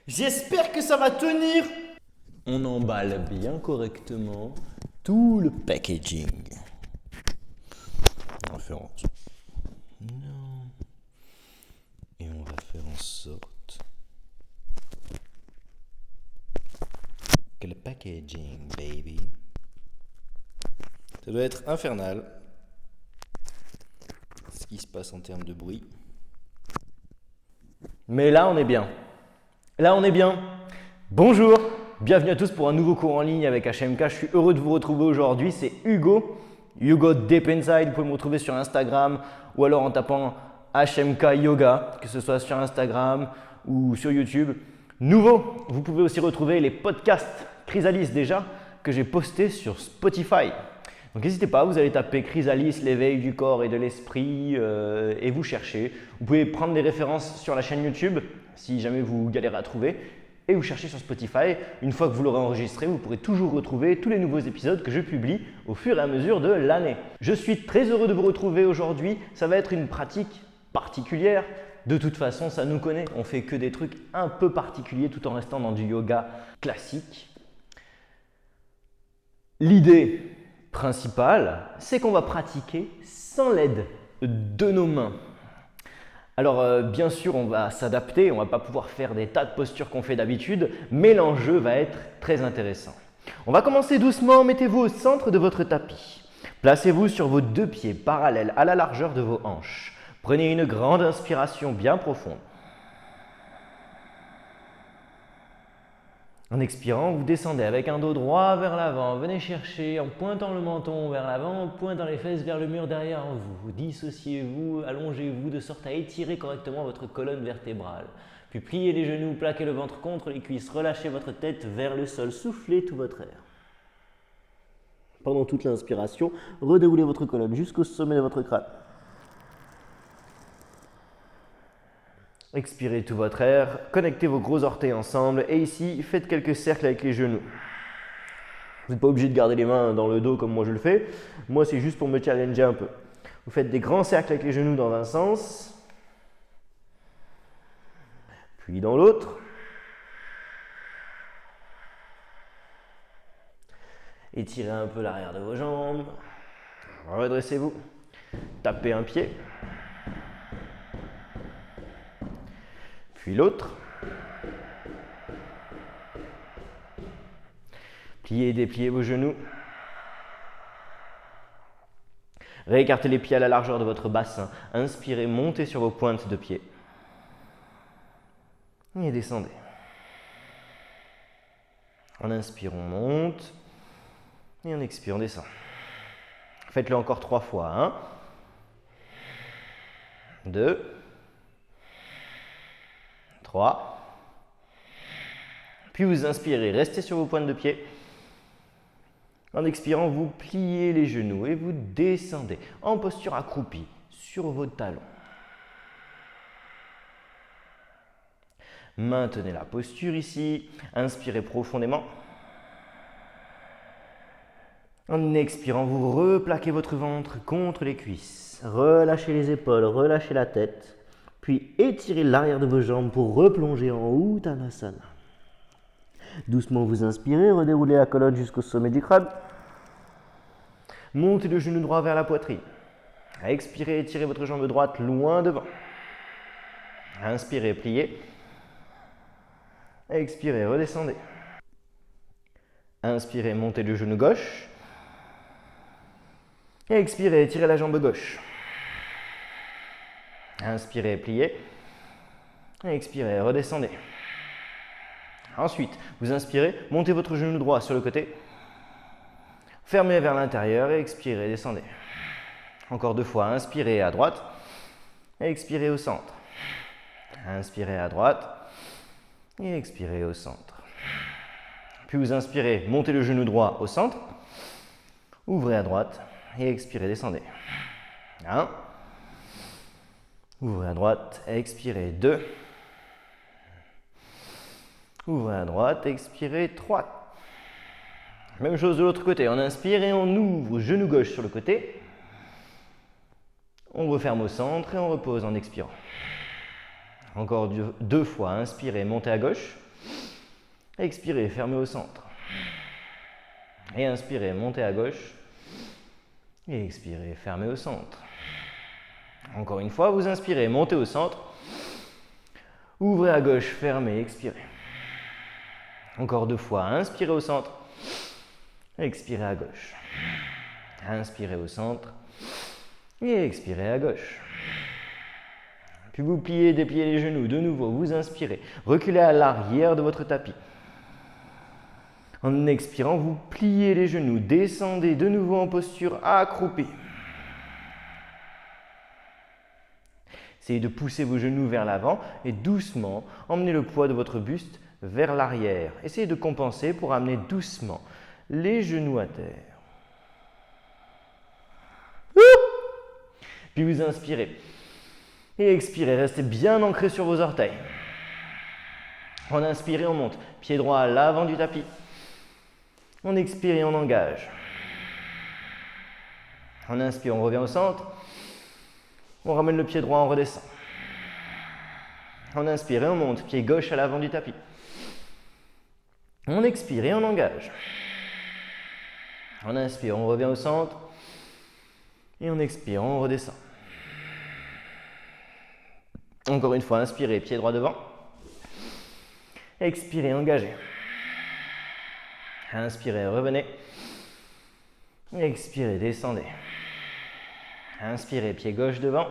J'espère que ça va tenir. On emballe bien correctement tout le packaging. On va faire en... Non. Et on va faire en sorte que le packaging, baby, ça doit être infernal. Ce qui se passe en termes de bruit. Mais là, on est bien. Là, on est bien. Bonjour, bienvenue à tous pour un nouveau cours en ligne avec HMK. Je suis heureux de vous retrouver aujourd'hui. C'est Hugo, Hugo Deep Inside. Vous pouvez me retrouver sur Instagram ou alors en tapant HMK Yoga, que ce soit sur Instagram ou sur YouTube. Nouveau, vous pouvez aussi retrouver les podcasts Chrysalis déjà que j'ai postés sur Spotify. Donc n'hésitez pas, vous allez taper Chrysalis, l'éveil du corps et de l'esprit et vous cherchez. Vous pouvez prendre des références sur la chaîne YouTube si jamais vous galérez à trouver et vous cherchez sur Spotify. Une fois que vous l'aurez enregistré, vous pourrez toujours retrouver tous les nouveaux épisodes que je publie au fur et à mesure de l'année. Je suis très heureux de vous retrouver aujourd'hui. Ça va être une pratique particulière. De toute façon, ça nous connaît. On fait que des trucs un peu particuliers tout en restant dans du yoga classique. L'idée principale, c'est qu'on va pratiquer sans l'aide de nos mains. Alors bien sûr, on va s'adapter, on ne va pas pouvoir faire des tas de postures qu'on fait d'habitude, mais l'enjeu va être très intéressant. On va commencer doucement, mettez-vous au centre de votre tapis. Placez-vous sur vos deux pieds parallèles à la largeur de vos hanches. Prenez une grande inspiration bien profonde. En expirant, vous descendez avec un dos droit vers l'avant. Venez chercher en pointant le menton vers l'avant, en pointant les fesses vers le mur derrière vous. Dissociez-vous, allongez-vous de sorte à étirer correctement votre colonne vertébrale. Puis pliez les genoux, plaquez le ventre contre les cuisses, relâchez votre tête vers le sol, soufflez tout votre air. Pendant toute l'inspiration, redéroulez votre colonne jusqu'au sommet de votre crâne. Expirez tout votre air, connectez vos gros orteils ensemble et ici, faites quelques cercles avec les genoux. Vous n'êtes pas obligé de garder les mains dans le dos comme moi je le fais. Moi, c'est juste pour me challenger un peu. Vous faites des grands cercles avec les genoux dans un sens, puis dans l'autre. Étirez un peu l'arrière de vos jambes. Redressez-vous. Tapez un pied. Puis l'autre. Pliez et dépliez vos genoux. Réécartez les pieds à la largeur de votre bassin. Inspirez, montez sur vos pointes de pied. Et descendez. En inspirant, on monte. Et en expirant, on descend. Faites-le encore 3 fois. 1, 2, 3. Puis vous inspirez, restez sur vos pointes de pied. En expirant, vous pliez les genoux et vous descendez en posture accroupie sur vos talons. Maintenez la posture ici. Inspirez profondément. En expirant, vous replaquez votre ventre contre les cuisses. Relâchez les épaules, relâchez la tête. Puis étirez l'arrière de vos jambes pour replonger en Uttanasana. Doucement, vous inspirez, redéroulez la colonne jusqu'au sommet du crâne. Montez le genou droit vers la poitrine. Expirez, étirez votre jambe droite loin devant. Inspirez, pliez. Expirez, redescendez. Inspirez, montez le genou gauche. Expirez, étirez la jambe gauche. Inspirez, pliez. Expirez, redescendez. Ensuite, vous inspirez, montez votre genou droit sur le côté. Fermez vers l'intérieur et expirez, descendez. Encore 2 fois, inspirez à droite. Expirez au centre. Inspirez à droite. Et expirez au centre. Puis vous inspirez, montez le genou droit au centre. Ouvrez à droite et expirez, descendez. 1. Ouvrez à droite, expirez 2. Ouvrez à droite, expirez 3. Même chose de l'autre côté, on inspire et on ouvre, genou gauche sur le côté. On referme au centre et on repose en expirant. Encore 2 fois, inspirez, montez à gauche. Expirez, fermez au centre. Et inspirez, montez à gauche. Et expirez, fermez au centre. Encore une fois, vous inspirez, montez au centre. Ouvrez à gauche, fermez, expirez. Encore 2 fois, inspirez au centre. Expirez à gauche. Inspirez au centre. Et expirez à gauche. Puis vous pliez, dépliez les genoux. De nouveau, vous inspirez. Reculez à l'arrière de votre tapis. En expirant, vous pliez les genoux. Descendez de nouveau en posture accroupie. Essayez de pousser vos genoux vers l'avant et doucement emmenez le poids de votre buste vers l'arrière. Essayez de compenser pour amener doucement les genoux à terre. Puis vous inspirez et expirez. Restez bien ancré sur vos orteils. On inspire et on monte. Pied droit à l'avant du tapis. On expire et on engage. On inspire, on revient au centre. On ramène le pied droit, on redescend. On inspire et on monte. Pied gauche à l'avant du tapis. On expire et on engage. On inspire, on revient au centre. Et on expire, on redescend. Encore une fois, inspirez, pied droit devant. Expirez, engagez. Inspirez, revenez. Expirez, descendez. Inspirez, pied gauche devant.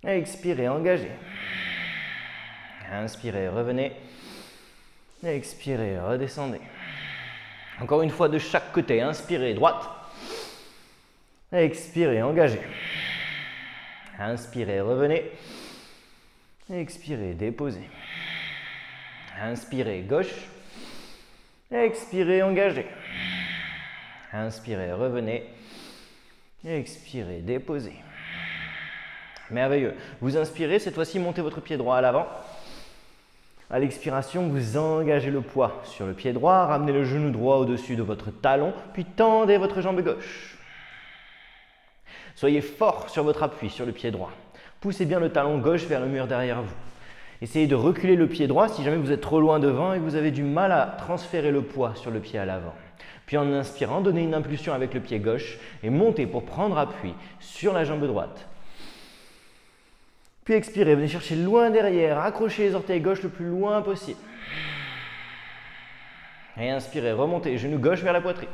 Expirez, engagez. Inspirez, revenez. Expirez, redescendez. Encore une fois de chaque côté. Inspirez, droite. Expirez, engagez. Inspirez, revenez. Expirez, déposez. Inspirez, gauche. Expirez, engagez. Inspirez, revenez. Expirez, déposez. Merveilleux. Vous inspirez, cette fois-ci, montez votre pied droit à l'avant. À l'expiration, vous engagez le poids sur le pied droit, ramenez le genou droit au-dessus de votre talon, puis tendez votre jambe gauche. Soyez fort sur votre appui sur le pied droit. Poussez bien le talon gauche vers le mur derrière vous. Essayez de reculer le pied droit si jamais vous êtes trop loin devant et que vous avez du mal à transférer le poids sur le pied à l'avant. Puis en inspirant, donnez une impulsion avec le pied gauche et montez pour prendre appui sur la jambe droite. Puis expirez, venez chercher loin derrière, accrochez les orteils gauche le plus loin possible. Et inspirez, remontez, genou gauche vers la poitrine.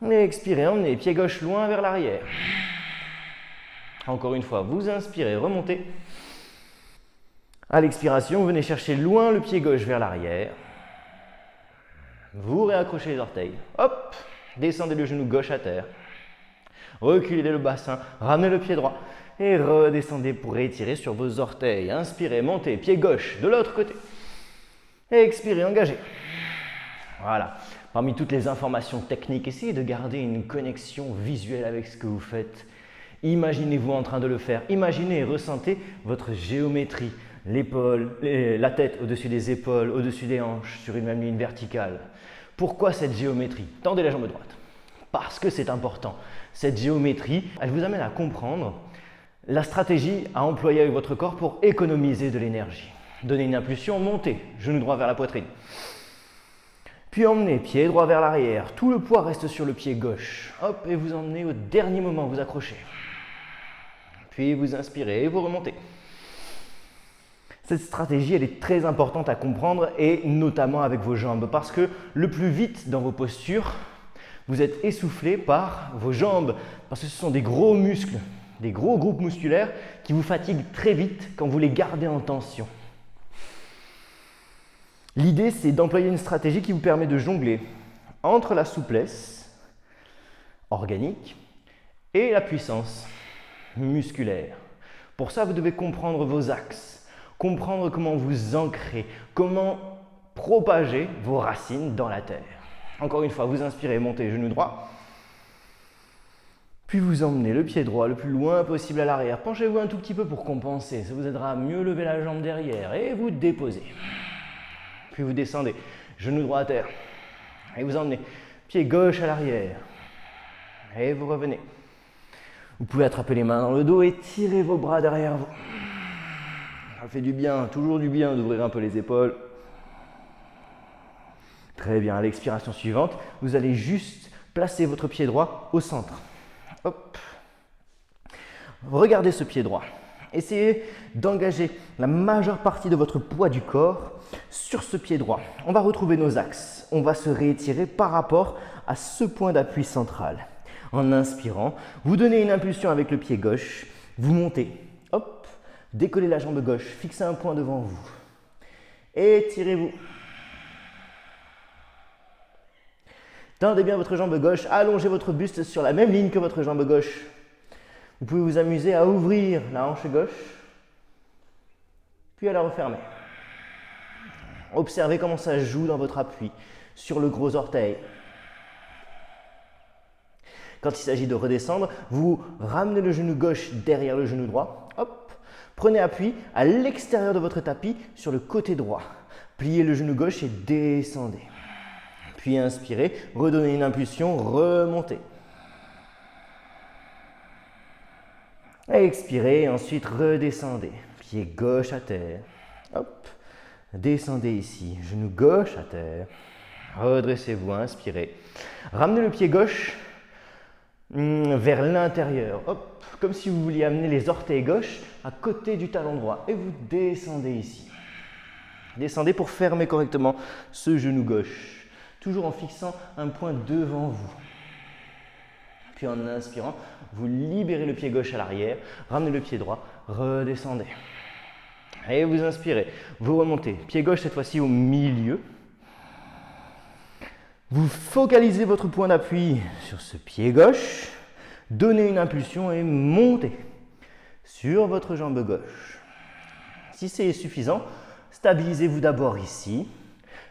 Et expirez, emmenez, pied gauche loin vers l'arrière. Encore une fois, vous inspirez, remontez. À l'expiration, venez chercher loin le pied gauche vers l'arrière. Vous réaccrochez les orteils. Hop, descendez le genou gauche à terre. Reculez le bassin, ramenez le pied droit. Et redescendez pour étirer sur vos orteils. Inspirez, montez, pied gauche de l'autre côté. Expirez, engagez. Voilà. Parmi toutes les informations techniques, essayez de garder une connexion visuelle avec ce que vous faites. Imaginez-vous en train de le faire. Imaginez et ressentez votre géométrie. L'épaule, la tête au-dessus des épaules, au-dessus des hanches, sur une même ligne verticale. Pourquoi cette géométrie? Tendez la jambe droite. Parce que c'est important. Cette géométrie, elle vous amène à comprendre la stratégie à employer avec votre corps pour économiser de l'énergie. Donnez une impulsion, montez, genou droit vers la poitrine. Puis emmenez, pied droit vers l'arrière. Tout le poids reste sur le pied gauche. Hop, et vous emmenez au dernier moment, vous accrochez. Puis vous inspirez et vous remontez. Cette stratégie, elle est très importante à comprendre et notamment avec vos jambes parce que le plus vite dans vos postures, vous êtes essoufflé par vos jambes parce que ce sont des gros muscles, des gros groupes musculaires qui vous fatiguent très vite quand vous les gardez en tension. L'idée, c'est d'employer une stratégie qui vous permet de jongler entre la souplesse organique et la puissance musculaire. Pour ça, vous devez comprendre vos axes, comprendre comment vous ancrer, comment propager vos racines dans la terre. Encore une fois, vous inspirez, montez, genou droit. Puis vous emmenez le pied droit le plus loin possible à l'arrière. Penchez-vous un tout petit peu pour compenser. Ça vous aidera à mieux lever la jambe derrière. Et vous déposez. Puis vous descendez, genou droit à terre. Et vous emmenez pied gauche à l'arrière. Et vous revenez. Vous pouvez attraper les mains dans le dos et tirer vos bras derrière vous. Ça fait du bien, toujours du bien d'ouvrir un peu les épaules. Très bien, à l'expiration suivante, vous allez juste placer votre pied droit au centre. Hop. Regardez ce pied droit. Essayez d'engager la majeure partie de votre poids du corps sur ce pied droit. On va retrouver nos axes. On va se réétirer par rapport à ce point d'appui central. En inspirant, vous donnez une impulsion avec le pied gauche. Vous montez. Hop. Décollez la jambe gauche. Fixez un point devant vous. Étirez-vous. Tendez bien votre jambe gauche. Allongez votre buste sur la même ligne que votre jambe gauche. Vous pouvez vous amuser à ouvrir la hanche gauche, puis à la refermer. Observez comment ça joue dans votre appui sur le gros orteil. Quand il s'agit de redescendre, vous ramenez le genou gauche derrière le genou droit. Hop. Prenez appui à l'extérieur de votre tapis sur le côté droit. Pliez le genou gauche et descendez. Puis inspirez, redonnez une impulsion, remontez. Expirez, ensuite redescendez. Pied gauche à terre. Hop. Descendez ici. Genou gauche à terre. Redressez-vous, inspirez. Ramenez le pied gauche vers l'intérieur. Hop. Comme si vous vouliez amener les orteils gauche à côté du talon droit. Et vous descendez ici. Descendez pour fermer correctement ce genou gauche. Toujours en fixant un point devant vous. Puis en inspirant, vous libérez le pied gauche à l'arrière, ramenez le pied droit, redescendez. Et vous inspirez, vous remontez. Pied gauche cette fois-ci au milieu. Vous focalisez votre point d'appui sur ce pied gauche, donnez une impulsion et montez sur votre jambe gauche. Si c'est suffisant, stabilisez-vous d'abord ici,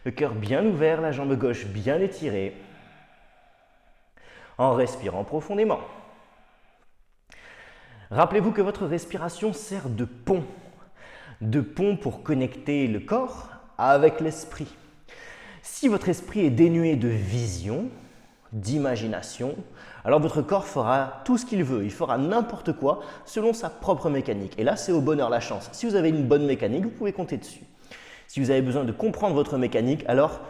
le cœur bien ouvert, la jambe gauche bien étirée. En respirant profondément. Rappelez-vous que votre respiration sert de pont pour connecter le corps avec l'esprit. Si votre esprit est dénué de vision, d'imagination, alors votre corps fera tout ce qu'il veut, il fera n'importe quoi selon sa propre mécanique. Et là, c'est au bonheur la chance. Si vous avez une bonne mécanique, vous pouvez compter dessus. Si vous avez besoin de comprendre votre mécanique, alors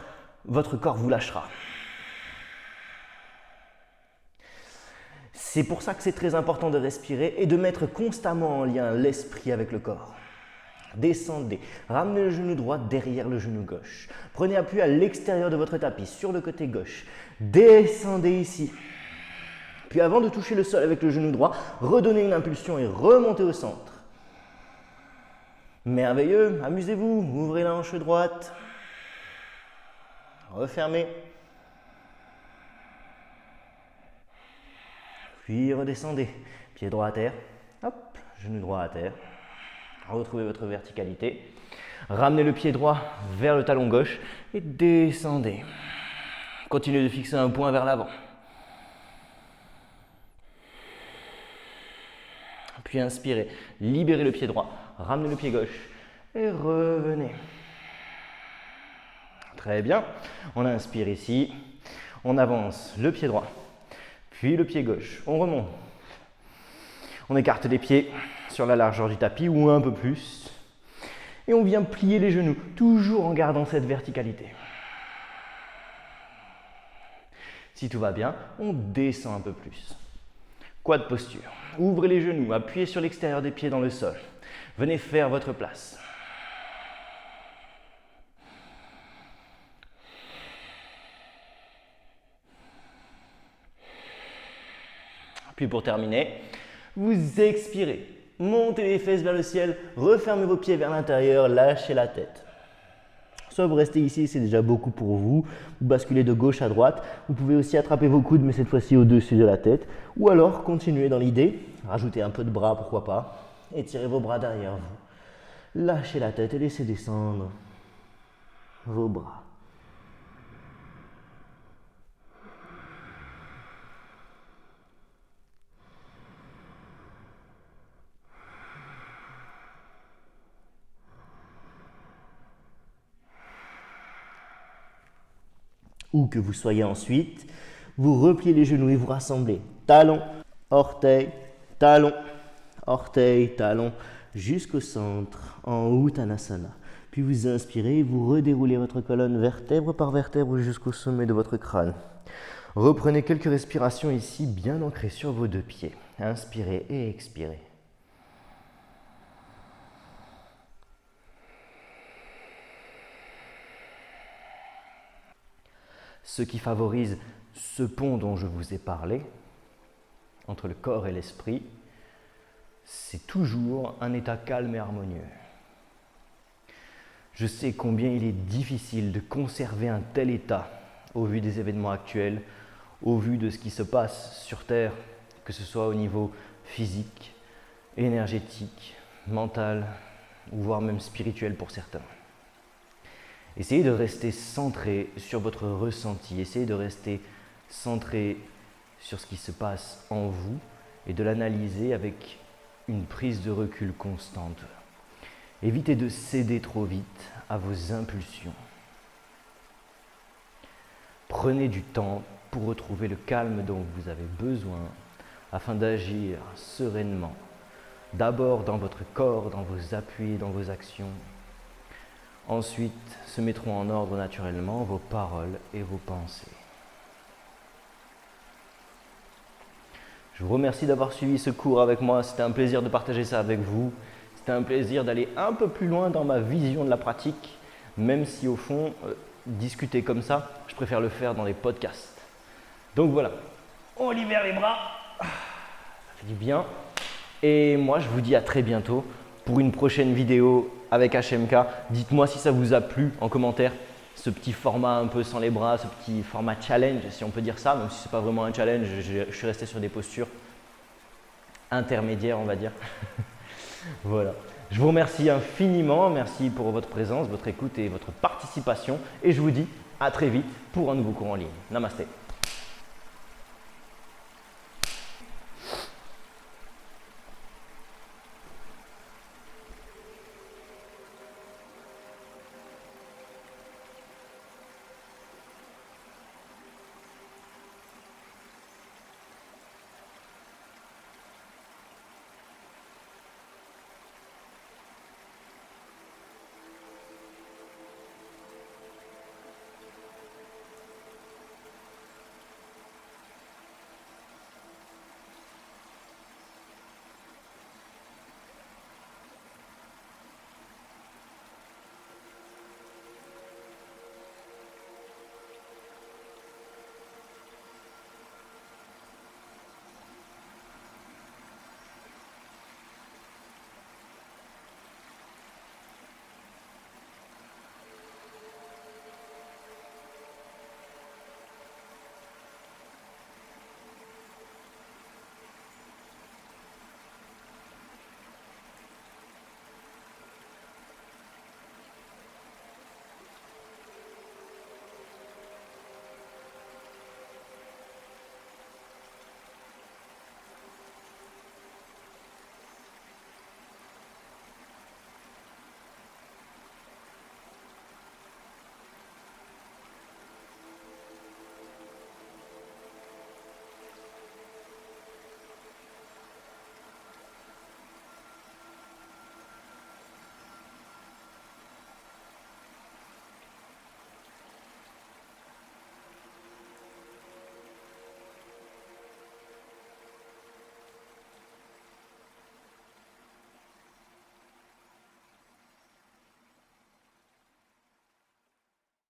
votre corps vous lâchera. C'est pour ça que c'est très important de respirer et de mettre constamment en lien l'esprit avec le corps. Descendez, ramenez le genou droit derrière le genou gauche. Prenez appui à l'extérieur de votre tapis, sur le côté gauche. Descendez ici. Puis avant de toucher le sol avec le genou droit, redonnez une impulsion et remontez au centre. Merveilleux, amusez-vous, ouvrez la hanche droite. Refermez. Puis redescendez, pied droit à terre, hop, genou droit à terre. Retrouvez votre verticalité. Ramenez le pied droit vers le talon gauche et descendez. Continuez de fixer un point vers l'avant. Puis inspirez, libérez le pied droit, ramenez le pied gauche et revenez. Très bien, on inspire ici, on avance le pied droit. Puis le pied gauche, on remonte. On écarte les pieds sur la largeur du tapis ou un peu plus. Et on vient plier les genoux, toujours en gardant cette verticalité. Si tout va bien, on descend un peu plus. Quad posture. Ouvrez les genoux, appuyez sur l'extérieur des pieds dans le sol. Venez faire votre place. Puis pour terminer, vous expirez. Montez les fesses vers le ciel, refermez vos pieds vers l'intérieur, lâchez la tête. Soit vous restez ici, c'est déjà beaucoup pour vous. Vous basculez de gauche à droite. Vous pouvez aussi attraper vos coudes, mais cette fois-ci au-dessus de la tête. Ou alors, continuez dans l'idée. Rajoutez un peu de bras, pourquoi pas. Étirez vos bras derrière vous. Lâchez la tête et laissez descendre vos bras. Où que vous soyez ensuite, vous repliez les genoux et vous rassemblez. Talon, orteil, talon, orteil, talon, jusqu'au centre, en Uttanasana. Puis vous inspirez, vous redéroulez votre colonne vertèbre par vertèbre jusqu'au sommet de votre crâne. Reprenez quelques respirations ici, bien ancrées sur vos deux pieds. Inspirez et expirez. Ce qui favorise ce pont dont je vous ai parlé, entre le corps et l'esprit, c'est toujours un état calme et harmonieux. Je sais combien il est difficile de conserver un tel état au vu des événements actuels, au vu de ce qui se passe sur Terre, que ce soit au niveau physique, énergétique, mental, ou voire même spirituel pour certains. Essayez de rester centré sur votre ressenti, essayez de rester centré sur ce qui se passe en vous et de l'analyser avec une prise de recul constante. Évitez de céder trop vite à vos impulsions. Prenez du temps pour retrouver le calme dont vous avez besoin afin d'agir sereinement, d'abord dans votre corps, dans vos appuis, dans vos actions. Ensuite, se mettront en ordre naturellement vos paroles et vos pensées. Je vous remercie d'avoir suivi ce cours avec moi. C'était un plaisir de partager ça avec vous. C'était un plaisir d'aller un peu plus loin dans ma vision de la pratique, même si au fond, discuter comme ça, je préfère le faire dans les podcasts. Donc voilà, on libère les bras, ça fait du bien. Et moi, je vous dis à très bientôt pour une prochaine vidéo avec HMK. Dites-moi si ça vous a plu en commentaire, ce petit format un peu sans les bras, ce petit format challenge, si on peut dire ça, même si ce n'est pas vraiment un challenge, je suis resté sur des postures intermédiaires, on va dire. Voilà. Je vous remercie infiniment, merci pour votre présence, votre écoute et votre participation. Et je vous dis à très vite pour un nouveau cours en ligne. Namasté.